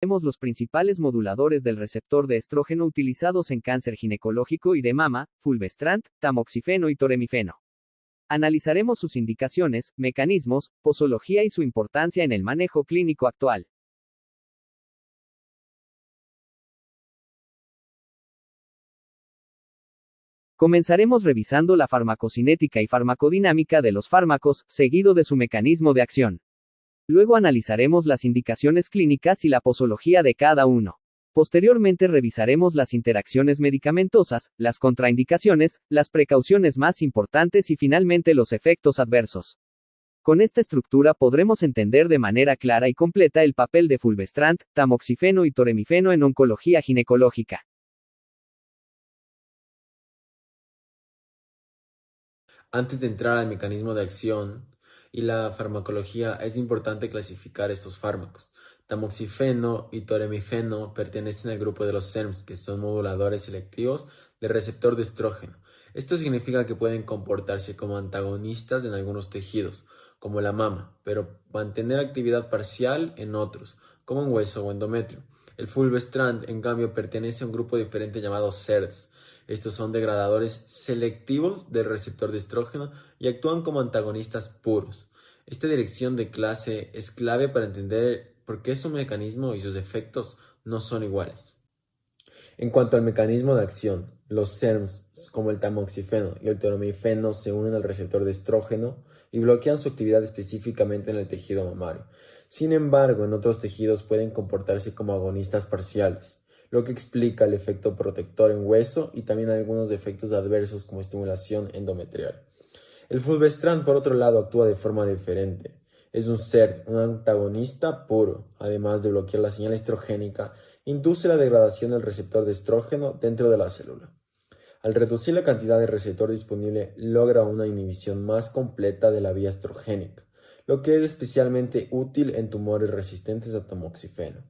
Tenemos los principales moduladores del receptor de estrógeno utilizados en cáncer ginecológico y de mama, fulvestrant, tamoxifeno y toremifeno. Analizaremos sus indicaciones, mecanismos, posología y su importancia en el manejo clínico actual. Comenzaremos revisando la farmacocinética y farmacodinámica de los fármacos, seguido de su mecanismo de acción. Luego analizaremos las indicaciones clínicas y la posología de cada uno. Posteriormente revisaremos las interacciones medicamentosas, las contraindicaciones, las precauciones más importantes y finalmente los efectos adversos. Con esta estructura podremos entender de manera clara y completa el papel de fulvestrant, tamoxifeno y toremifeno en oncología ginecológica. Antes de entrar al mecanismo de acción y la farmacología, es importante clasificar estos fármacos. Tamoxifeno y toremifeno pertenecen al grupo de los SERMs, que son moduladores selectivos del receptor de estrógeno. Esto significa que pueden comportarse como antagonistas en algunos tejidos, como la mama, pero mantener actividad parcial en otros, como en hueso o endometrio. El fulvestrant, en cambio, pertenece a un grupo diferente llamado SERDs. Estos son degradadores selectivos del receptor de estrógeno y actúan como antagonistas puros. Esta dirección de clase es clave para entender por qué su mecanismo y sus efectos no son iguales. En cuanto al mecanismo de acción, los SERMs, como el tamoxifeno y el toremifeno, se unen al receptor de estrógeno y bloquean su actividad específicamente en el tejido mamario. Sin embargo, en otros tejidos pueden comportarse como agonistas parciales, lo que explica el efecto protector en hueso y también algunos efectos adversos como estimulación endometrial. El fulvestrant, por otro lado, actúa de forma diferente. Es un SERD, un antagonista puro. Además de bloquear la señal estrogénica, induce la degradación del receptor de estrógeno dentro de la célula. Al reducir la cantidad de receptor disponible, logra una inhibición más completa de la vía estrogénica, lo que es especialmente útil en tumores resistentes a tamoxifeno.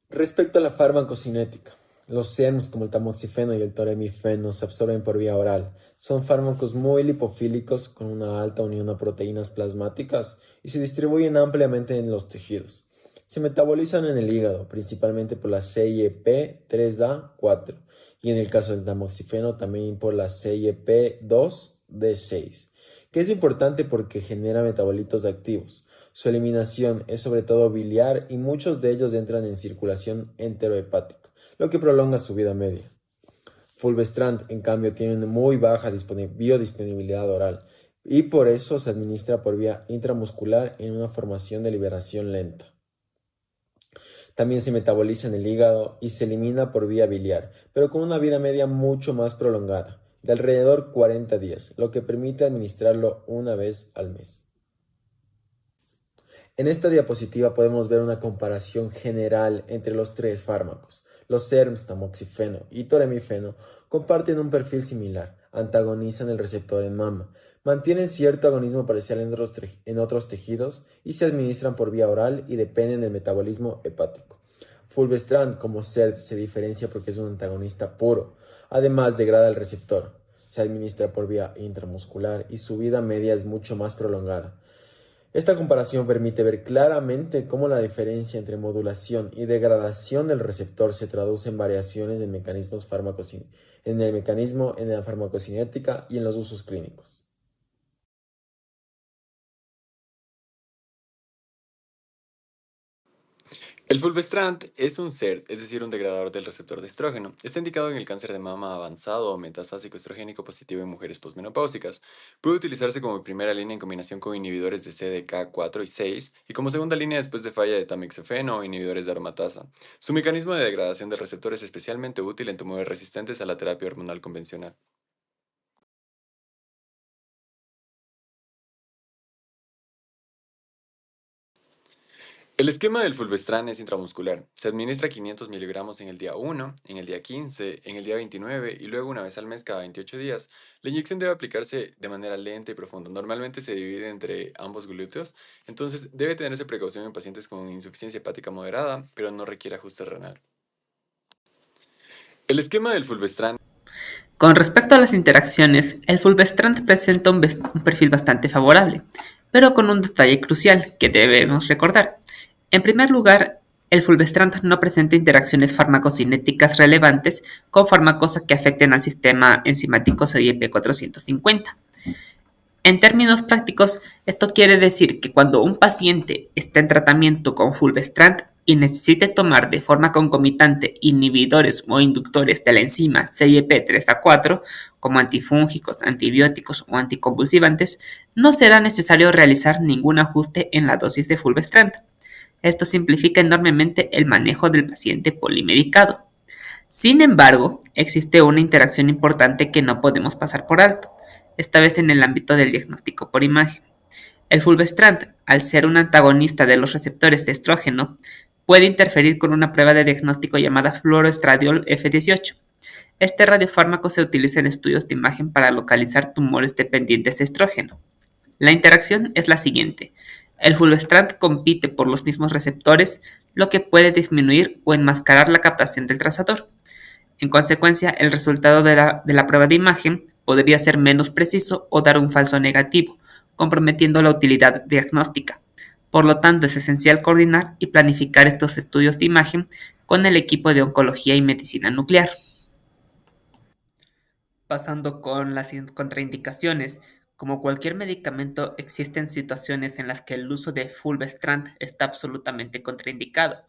Respecto a la farmacocinética, los SERMs como el tamoxifeno y el toremifeno se absorben por vía oral. Son fármacos muy lipofílicos con una alta unión a proteínas plasmáticas y se distribuyen ampliamente en los tejidos. Se metabolizan en el hígado, principalmente por la CYP3A4 y en el caso del tamoxifeno también por la CYP2D6, que es importante porque genera metabolitos activos. Su eliminación es sobre todo biliar y muchos de ellos entran en circulación enterohepática, lo que prolonga su vida media. Fulvestrant, en cambio, tiene una muy baja biodisponibilidad oral y por eso se administra por vía intramuscular en una formación de liberación lenta. También se metaboliza en el hígado y se elimina por vía biliar, pero con una vida media mucho más prolongada, de alrededor 40 días, lo que permite administrarlo una vez al mes. En esta diapositiva podemos ver una comparación general entre los tres fármacos. Los SERMs, tamoxifeno y toremifeno, comparten un perfil similar, antagonizan el receptor en mama, mantienen cierto agonismo parcial en otros tejidos y se administran por vía oral y dependen del metabolismo hepático. Fulvestrant, como SERD, se diferencia porque es un antagonista puro, además degrada el receptor, se administra por vía intramuscular y su vida media es mucho más prolongada. Esta comparación permite ver claramente cómo la diferencia entre modulación y degradación del receptor se traduce en variaciones en en la farmacocinética y en los usos clínicos. El fulvestrant es un SERD, es decir, un degradador del receptor de estrógeno. Está indicado en el cáncer de mama avanzado o metastásico estrogénico positivo en mujeres posmenopáusicas. Puede utilizarse como primera línea en combinación con inhibidores de CDK4 y 6 y como segunda línea después de falla de tamoxifeno o inhibidores de aromatasa. Su mecanismo de degradación del receptor es especialmente útil en tumores resistentes a la terapia hormonal convencional. El esquema del fulvestrant es intramuscular. Se administra 500 miligramos en el día 1, en el día 15, en el día 29 y luego una vez al mes cada 28 días. La inyección debe aplicarse de manera lenta y profunda. Normalmente se divide entre ambos glúteos, entonces debe tenerse precaución en pacientes con insuficiencia hepática moderada, pero no requiere ajuste renal. El esquema del fulvestrant. Con respecto a las interacciones, el fulvestrant presenta un perfil bastante favorable, pero con un detalle crucial que debemos recordar. En primer lugar, El fulvestrant no presenta interacciones farmacocinéticas relevantes con fármacos que afecten al sistema enzimático CYP450. En términos prácticos, esto quiere decir que cuando un paciente está en tratamiento con fulvestrant y necesite tomar de forma concomitante inhibidores o inductores de la enzima CYP3A4, como antifúngicos, antibióticos o anticonvulsivantes, no será necesario realizar ningún ajuste en la dosis de fulvestrant. Esto simplifica enormemente el manejo del paciente polimedicado. Sin embargo, existe una interacción importante que no podemos pasar por alto, esta vez en el ámbito del diagnóstico por imagen. El fulvestrant, al ser un antagonista de los receptores de estrógeno, puede interferir con una prueba de diagnóstico llamada fluoroestradiol F18. Este radiofármaco se utiliza en estudios de imagen para localizar tumores dependientes de estrógeno. La interacción es la siguiente. El fulvestrant compite por los mismos receptores, lo que puede disminuir o enmascarar la captación del trazador. En consecuencia, el resultado de la prueba de imagen podría ser menos preciso o dar un falso negativo, comprometiendo la utilidad diagnóstica. Por lo tanto, es esencial coordinar y planificar estos estudios de imagen con el equipo de oncología y medicina nuclear. Pasando con las contraindicaciones, como cualquier medicamento, existen situaciones en las que el uso de fulvestrant está absolutamente contraindicado.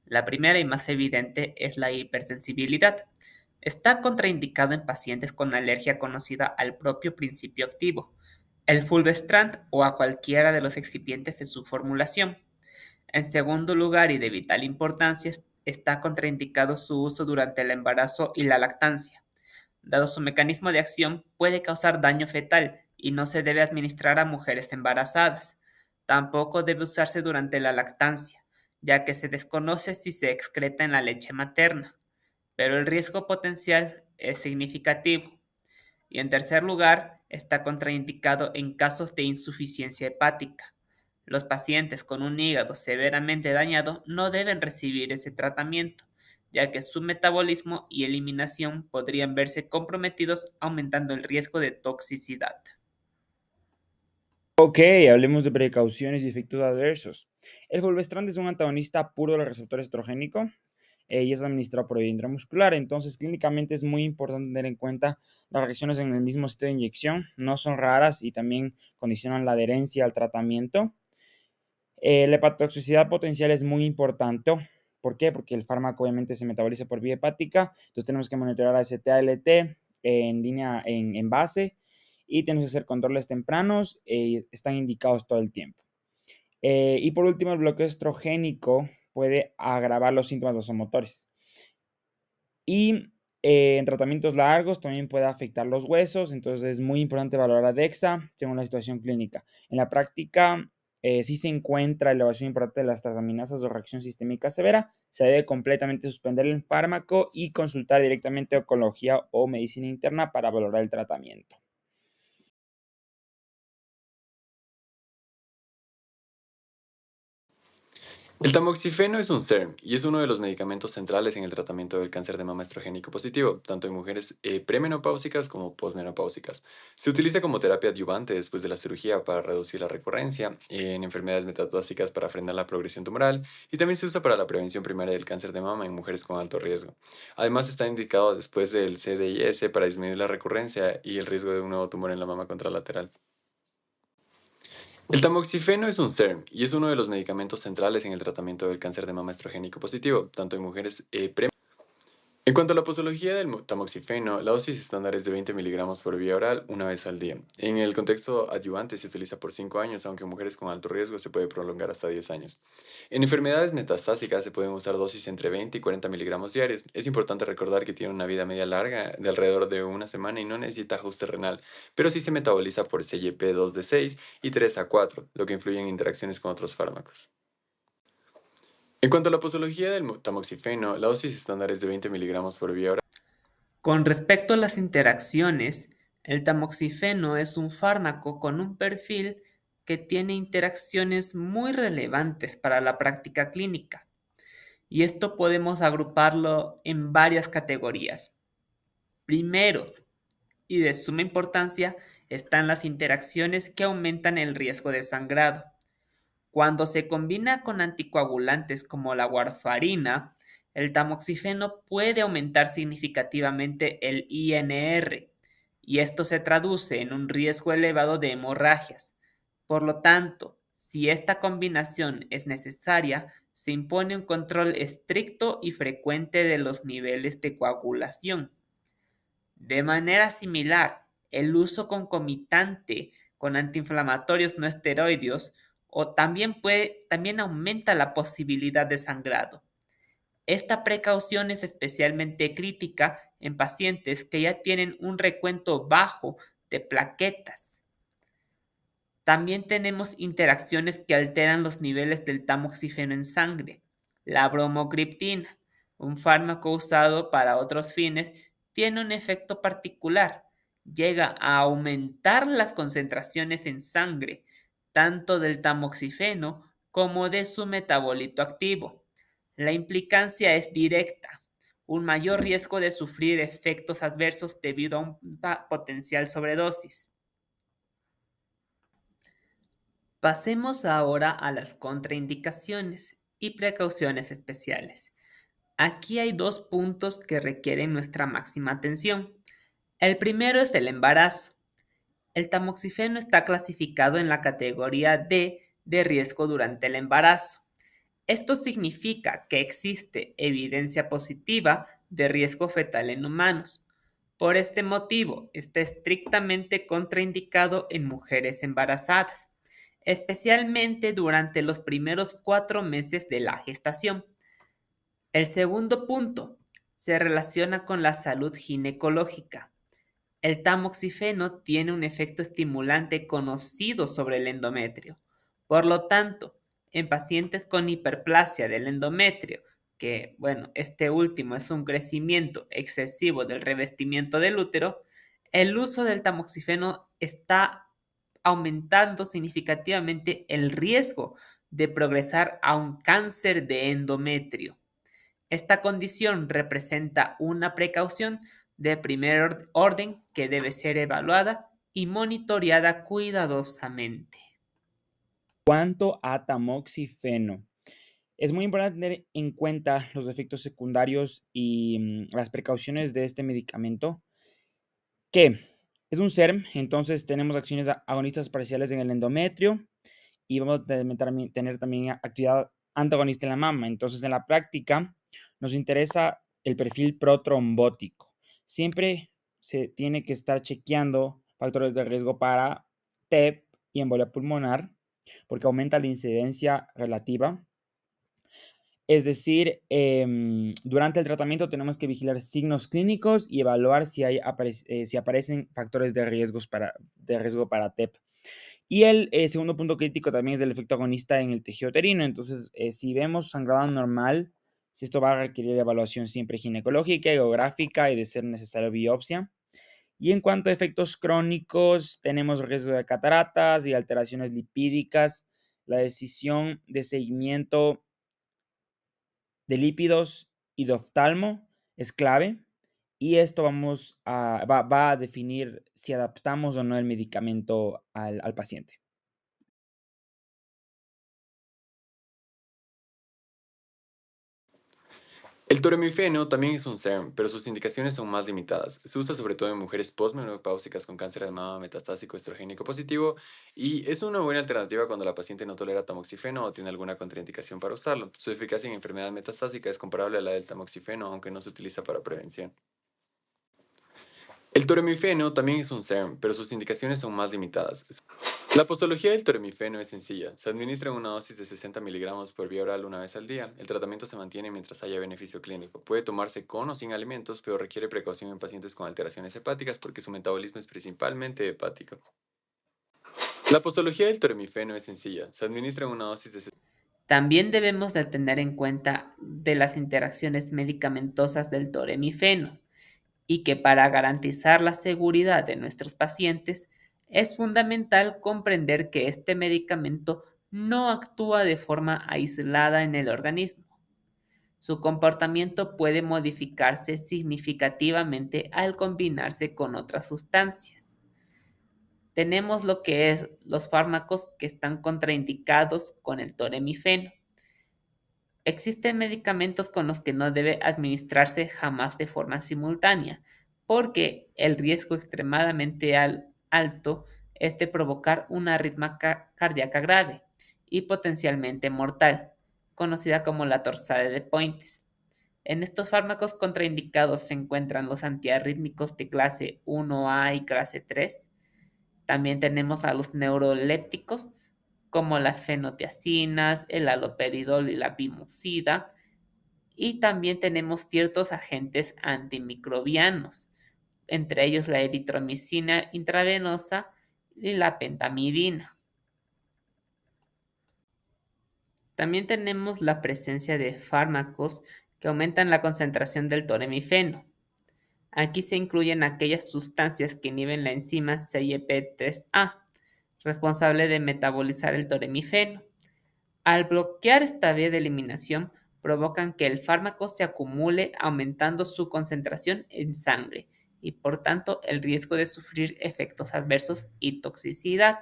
La primera y más evidente es la hipersensibilidad. Está contraindicado en pacientes con alergia conocida al propio principio activo, el fulvestrant o a cualquiera de los excipientes de su formulación. En segundo lugar, y de vital importancia, está contraindicado su uso durante el embarazo y la lactancia. Dado su mecanismo de acción, puede causar daño fetal y no se debe administrar a mujeres embarazadas. Tampoco debe usarse durante la lactancia, ya que se desconoce si se excreta en la leche materna, pero el riesgo potencial es significativo. Y en tercer lugar, está contraindicado en casos de insuficiencia hepática. Los pacientes con un hígado severamente dañado no deben recibir ese tratamiento, ya que su metabolismo y eliminación podrían verse comprometidos, aumentando el riesgo de toxicidad. Ok, hablemos de precauciones y efectos adversos. El fulvestrant es un antagonista puro del receptor estrogénico y es administrado por vía intramuscular. Entonces, clínicamente es muy importante tener en cuenta las reacciones en el mismo sitio de inyección. No son raras y también condicionan la adherencia al tratamiento. La hepatotoxicidad potencial es muy importante. ¿Por qué? Porque el fármaco obviamente se metaboliza por vía hepática. Entonces, tenemos que monitorear AST-ALT en línea, en base, y tenemos que hacer controles tempranos. Están indicados todo el tiempo. Y por último, el bloqueo estrogénico puede agravar los síntomas vasomotores. Y en tratamientos largos también puede afectar los huesos, entonces es muy importante valorar a DEXA según la situación clínica. En la práctica, si se encuentra elevación importante de las transaminasas o reacción sistémica severa, se debe completamente suspender el fármaco y consultar directamente a oncología o medicina interna para valorar el tratamiento. El tamoxifeno es un SERM y es uno de los medicamentos centrales en el tratamiento del cáncer de mama estrogénico positivo, tanto en mujeres premenopáusicas como posmenopáusicas. Se utiliza como terapia adyuvante después de la cirugía para reducir la recurrencia, en enfermedades metastáticas para frenar la progresión tumoral y también se usa para la prevención primaria del cáncer de mama en mujeres con alto riesgo. Además está indicado después del CDIS para disminuir la recurrencia y el riesgo de un nuevo tumor en la mama contralateral. El tamoxifeno es un SERM y es uno de los medicamentos centrales en el tratamiento del cáncer de mama estrogénico positivo, tanto en mujeres En cuanto a la posología del tamoxifeno, la dosis estándar es de 20 miligramos por vía oral una vez al día. En el contexto adyuvante se utiliza por 5 años, aunque en mujeres con alto riesgo se puede prolongar hasta 10 años. En enfermedades metastásicas se pueden usar dosis entre 20 y 40 miligramos diarios. Es importante recordar que tiene una vida media larga de alrededor de una semana y no necesita ajuste renal, pero sí se metaboliza por CYP2D6 y 3A4, lo que influye en interacciones con otros fármacos. En cuanto a la posología del tamoxifeno, la dosis estándar es de 20 miligramos por vía oral. Con respecto a las interacciones, el tamoxifeno es un fármaco con un perfil que tiene interacciones muy relevantes para la práctica clínica, y esto podemos agruparlo en varias categorías. Primero, y de suma importancia, están las interacciones que aumentan el riesgo de sangrado. Cuando se combina con anticoagulantes como la warfarina, el tamoxifeno puede aumentar significativamente el INR, y esto se traduce en un riesgo elevado de hemorragias. Por lo tanto, si esta combinación es necesaria, se impone un control estricto y frecuente de los niveles de coagulación. De manera similar, el uso concomitante con antiinflamatorios no esteroideos también aumenta la posibilidad de sangrado. Esta precaución es especialmente crítica en pacientes que ya tienen un recuento bajo de plaquetas. También tenemos interacciones que alteran los niveles del tamoxifeno en sangre. La bromocriptina, un fármaco usado para otros fines, tiene un efecto particular. Llega a aumentar las concentraciones en sangre, tanto del tamoxifeno como de su metabolito activo. La implicancia es directa, un mayor riesgo de sufrir efectos adversos debido a una potencial sobredosis. Pasemos ahora a las contraindicaciones y precauciones especiales. Aquí hay dos puntos que requieren nuestra máxima atención. El primero es el embarazo. El tamoxifeno está clasificado en la categoría D de riesgo durante el embarazo. Esto significa que existe evidencia positiva de riesgo fetal en humanos. Por este motivo, está estrictamente contraindicado en mujeres embarazadas, especialmente durante los primeros 4 meses de la gestación. El segundo punto se relaciona con la salud ginecológica. El tamoxifeno tiene un efecto estimulante conocido sobre el endometrio. Por lo tanto, en pacientes con hiperplasia del endometrio, que, este último es un crecimiento excesivo del revestimiento del útero, el uso del tamoxifeno está aumentando significativamente el riesgo de progresar a un cáncer de endometrio. Esta condición representa una precaución de primer orden que debe ser evaluada y monitoreada cuidadosamente. Cuanto a tamoxifeno, es muy importante tener en cuenta los efectos secundarios y las precauciones de este medicamento, que es un SERM, entonces tenemos acciones agonistas parciales en el endometrio y vamos a tener también actividad antagonista en la mama. Entonces, en la práctica, nos interesa el perfil protrombótico. Siempre se tiene que estar chequeando factores de riesgo para TEP y embolia pulmonar, porque aumenta la incidencia relativa. Es decir, durante el tratamiento tenemos que vigilar signos clínicos y evaluar si aparecen factores de riesgo para TEP. Y el segundo punto crítico también es el efecto agonista en el tejido uterino. Entonces, si vemos sangrado anormal, si esto va a requerir evaluación siempre ginecológica, ecográfica y de ser necesario biopsia. Y en cuanto a efectos crónicos, tenemos riesgo de cataratas y alteraciones lipídicas. La decisión de seguimiento de lípidos y de oftalmo es clave. Y esto va a definir si adaptamos o no el medicamento al paciente. El toremifeno también es un SERM, pero sus indicaciones son más limitadas. Se usa sobre todo en mujeres postmenopáusicas con cáncer de mama metastásico estrogénico positivo y es una buena alternativa cuando la paciente no tolera tamoxifeno o tiene alguna contraindicación para usarlo. Su eficacia en enfermedad metastásica es comparable a la del tamoxifeno, aunque no se utiliza para prevención. El toremifeno también es un SERM, pero sus indicaciones son más limitadas. La postología del toremifeno es sencilla. Se administra en una dosis de 60 miligramos por vía oral una vez al día. El tratamiento se mantiene mientras haya beneficio clínico. Puede tomarse con o sin alimentos, pero requiere precaución en pacientes con alteraciones hepáticas porque su metabolismo es principalmente hepático. La postología del toremifeno es sencilla. Se administra en una dosis de... También debemos de tener en cuenta de las interacciones medicamentosas del toremifeno y que para garantizar la seguridad de nuestros pacientes es fundamental comprender que este medicamento no actúa de forma aislada en el organismo. Su comportamiento puede modificarse significativamente al combinarse con otras sustancias. tenemos lo que es los fármacos que están contraindicados con el toremifeno. Existen medicamentos con los que no debe administrarse jamás de forma simultánea, porque el riesgo extremadamente alto es de provocar una arritmia cardíaca grave y potencialmente mortal, conocida como la torsade de Pointes. En estos fármacos contraindicados se encuentran los antiarrítmicos de clase 1A y clase 3. También tenemos a los neurolépticos, como las fenotiacinas, el haloperidol y la vimucida. Y también tenemos ciertos agentes antimicrobianos, entre ellos la eritromicina intravenosa y la pentamidina. También tenemos la presencia de fármacos que aumentan la concentración del toremifeno. Aquí se incluyen aquellas sustancias que inhiben la enzima CYP3A, responsable de metabolizar el toremifeno. Al bloquear esta vía de eliminación, provocan que el fármaco se acumule, aumentando su concentración en sangre y por tanto el riesgo de sufrir efectos adversos y toxicidad.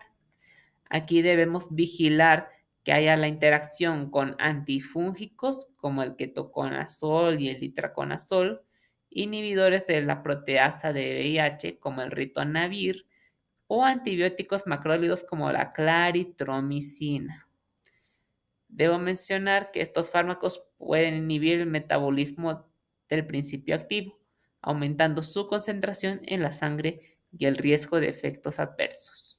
Aquí debemos vigilar que haya la interacción con antifúngicos como el ketoconazol y el itraconazol, inhibidores de la proteasa de VIH como el ritonavir o antibióticos macrólidos como la claritromicina. Debo mencionar que estos fármacos pueden inhibir el metabolismo del principio activo, aumentando su concentración en la sangre y el riesgo de efectos adversos.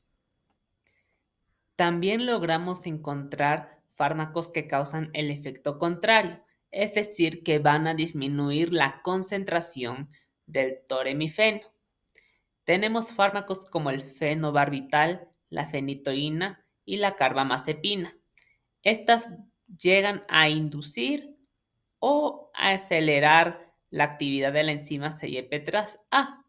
También logramos encontrar fármacos que causan el efecto contrario, es decir, que van a disminuir la concentración del toremifeno. Tenemos fármacos como el fenobarbital, la fenitoína y la carbamazepina. Estas llegan a inducir o a acelerar la actividad de la enzima CYP3A.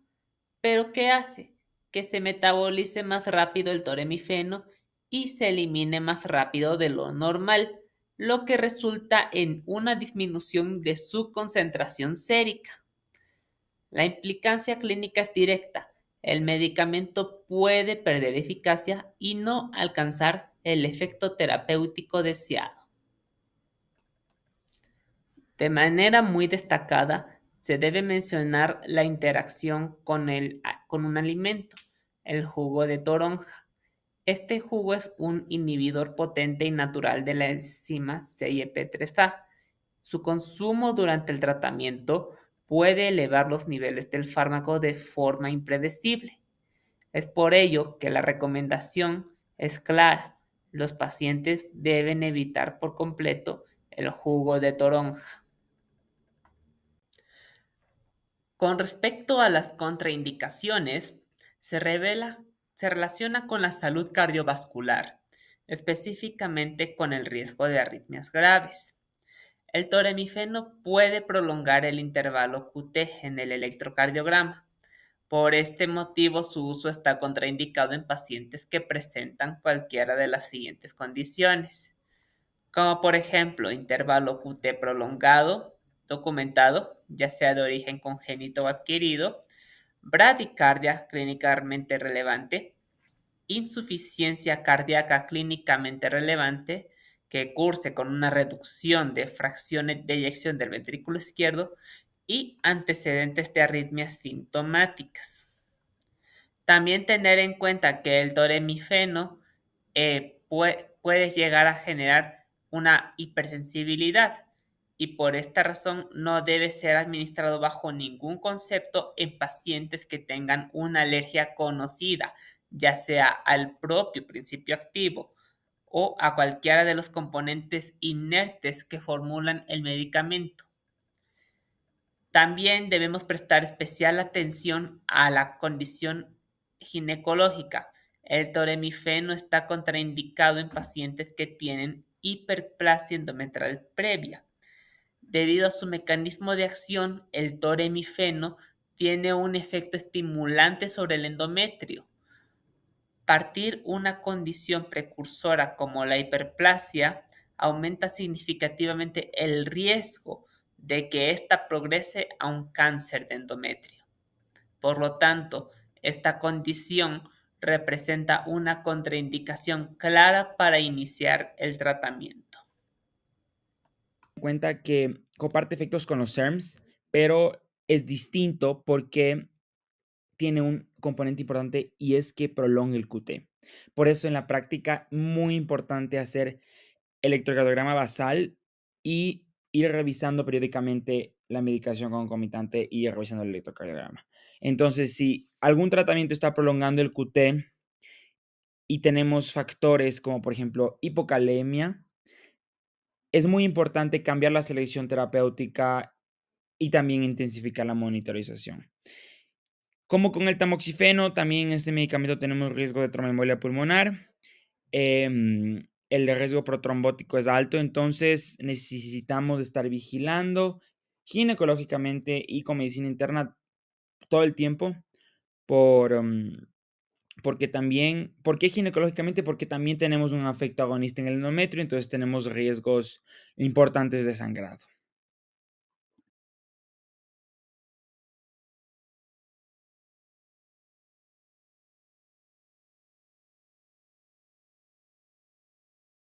¿Pero qué hace? Que se metabolice más rápido el toremifeno y se elimine más rápido de lo normal, lo que resulta en una disminución de su concentración sérica. La implicancia clínica es directa. El medicamento puede perder eficacia y no alcanzar el efecto terapéutico deseado. De manera muy destacada, se debe mencionar la interacción con un alimento, el jugo de toronja. Este jugo es un inhibidor potente y natural de la enzima CYP3A. Su consumo durante el tratamiento puede elevar los niveles del fármaco de forma impredecible. Es por ello que la recomendación es clara. Los pacientes deben evitar por completo el jugo de toronja. Con respecto a las contraindicaciones, se relaciona con la salud cardiovascular, específicamente con el riesgo de arritmias graves. El toremifeno puede prolongar el intervalo QT en el electrocardiograma. Por este motivo, su uso está contraindicado en pacientes que presentan cualquiera de las siguientes condiciones, como por ejemplo intervalo QT prolongado, documentado, ya sea de origen congénito o adquirido, bradicardia clínicamente relevante, insuficiencia cardíaca clínicamente relevante, que curse con una reducción de fracciones de eyección del ventrículo izquierdo y antecedentes de arritmias sintomáticas. También tener en cuenta que el toremifeno puede llegar a generar una hipersensibilidad y por esta razón no debe ser administrado bajo ningún concepto en pacientes que tengan una alergia conocida, ya sea al propio principio activo o a cualquiera de los componentes inertes que formulan el medicamento. También debemos prestar especial atención a la condición ginecológica. El toremifeno está contraindicado en pacientes que tienen hiperplasia endometrial previa. Debido a su mecanismo de acción, el toremifeno tiene un efecto estimulante sobre el endometrio. Partir una condición precursora como la hiperplasia aumenta significativamente el riesgo de que ésta progrese a un cáncer de endometrio. Por lo tanto, esta condición representa una contraindicación clara para iniciar el tratamiento. Cuenta que comparte efectos con los SERMs, pero es distinto porque tiene un componente importante y es que prolonga el QT. Por eso en la práctica muy importante hacer electrocardiograma basal y ir revisando periódicamente la medicación concomitante y ir revisando el electrocardiograma. Entonces, si algún tratamiento está prolongando el QT y tenemos factores como por ejemplo hipocalemia, es muy importante cambiar la selección terapéutica y también intensificar la monitorización. Como con el tamoxifeno, también en este medicamento tenemos riesgo de tromboembolia pulmonar. El riesgo protrombótico es alto, entonces necesitamos estar vigilando ginecológicamente y con medicina interna todo el tiempo por, porque también, ¿por qué ginecológicamente? Porque también tenemos un efecto agonista en el endometrio, entonces tenemos riesgos importantes de sangrado.